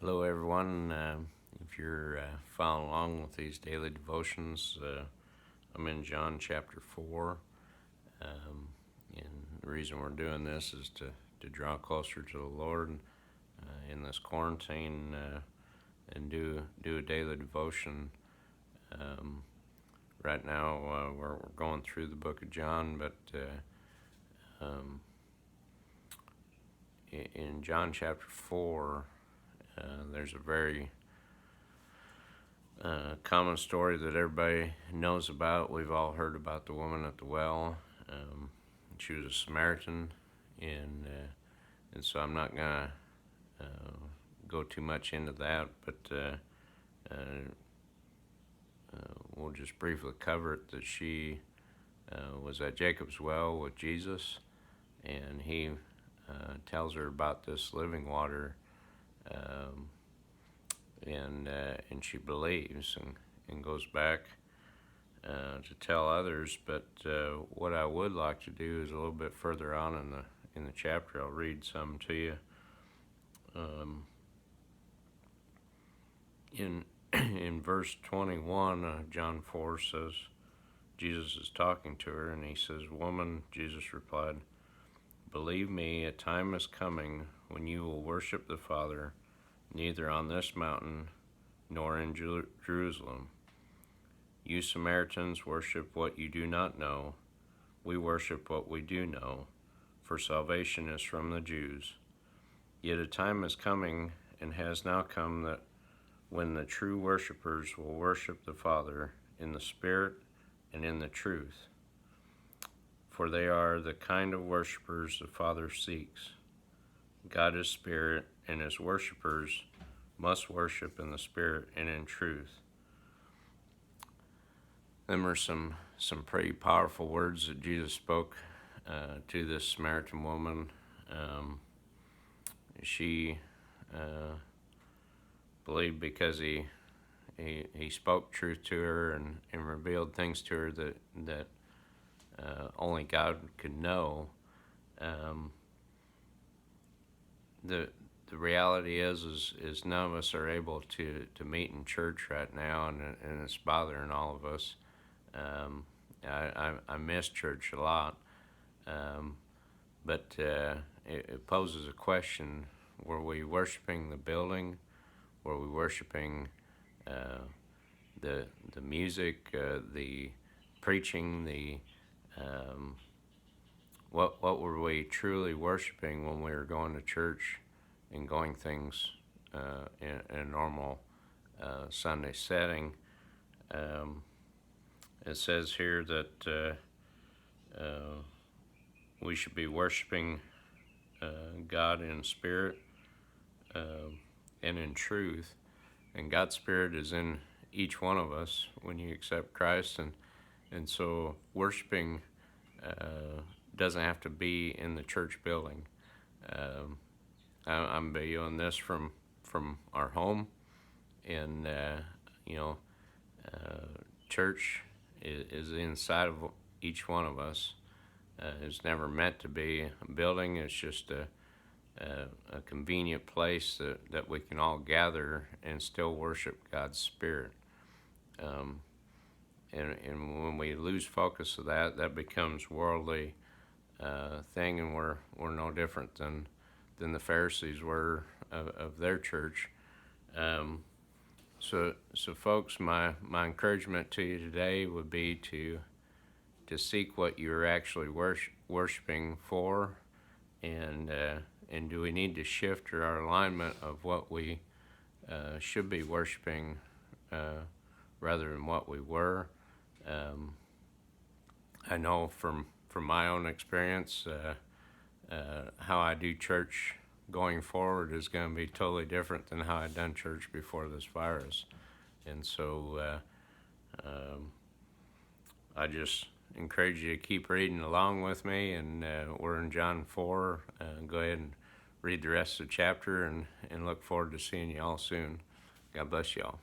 Hello, everyone. If you're following along with these daily devotions, I'm in John chapter 4. And the reason we're doing this is to draw closer to the Lord in this quarantine and do a daily devotion. Right now, we're going through the book of John, but in John chapter 4, there's a very common story that everybody knows about. We've all heard about the woman at the well. She was a Samaritan, and so I'm not gonna go too much into that, but we'll just briefly cover it. That she was at Jacob's well with Jesus, and he tells her about this living water. And she believes and goes back to tell others. But what I would like to do is a little bit further on in the chapter. I'll read some to you. In verse 21 of John 4 says, Jesus is talking to her, and he says, "Woman," Jesus replied, "believe me, a time is coming when you will worship the Father, neither on this mountain nor in Jerusalem. You Samaritans worship what you do not know. We worship what we do know, for salvation is from the Jews. Yet a time is coming, and has now come, that when the true worshipers will worship the Father in the Spirit and in the truth. For they are the kind of worshipers the Father seeks. God is Spirit, and his worshipers must worship in the Spirit and in truth." Them are some pretty powerful words that Jesus spoke to this Samaritan woman. She believed because he spoke truth to her and revealed things to her that only God could know. The reality is none of us are able to meet in church right now, and it's bothering all of us. I miss church a lot, but it poses a question: were we worshiping the building? Were we worshiping the music, the preaching, what were we truly worshiping when we were going to church and going things in a normal Sunday setting? It says here that we should be worshiping God in spirit and in truth, and God's Spirit is in each one of us when you accept Christ, and so worshiping doesn't have to be in the church building. I'm videoing this from our home, and church is inside of each one of us. It's never meant to be a building. It's just a convenient place that we can all gather and still worship God's Spirit. And when we lose focus of that becomes worldly thing, and we're no different than the Pharisees were of their church. So folks, my encouragement to you today would be to seek what you're actually worshiping for, and do we need to shift our alignment of what we should be worshiping rather than what we were. I know from my own experience, how I do church going forward is going to be totally different than how I'd done church before this virus. And so I just encourage you to keep reading along with me, and we're in John 4. Go ahead and read the rest of the chapter, and look forward to seeing you all soon. God bless you all.